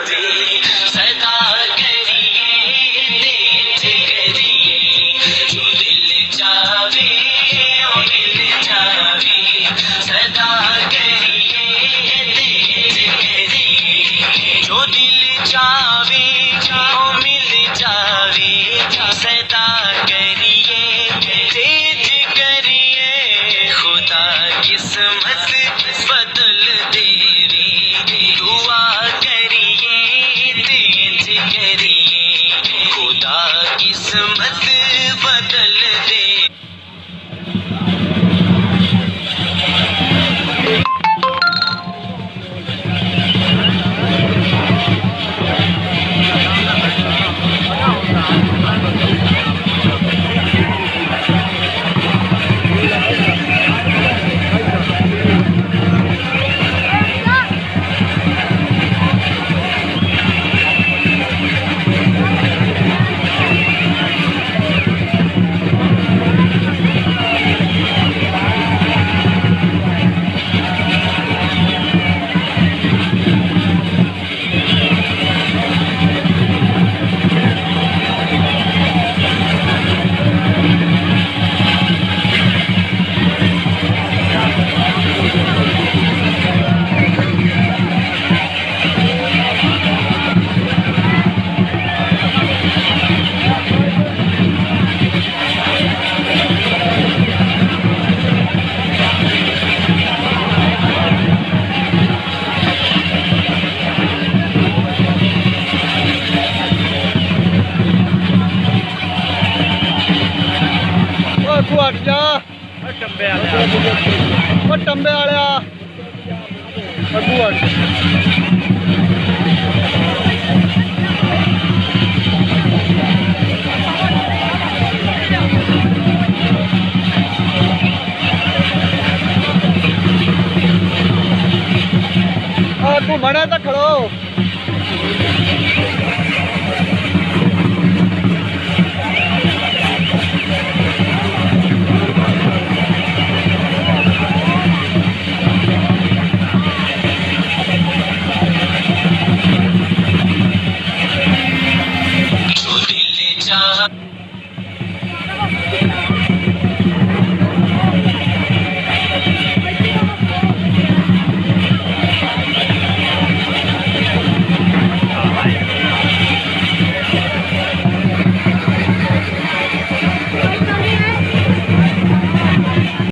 सदा करिए तेज करिए, जो दिल चाहे ओ मिल जावे। सदा करिए तेज करिए, जो दिल चाहे ओ मिल जावे। सदा करिए तेज करिए, खुदा किस्मत बदल दे रे। दुआ करिए तेज करिए, खुदा किस्मत बदल दे। हट जा टंबे वाले अगू हट। तू मना तो खड़ो।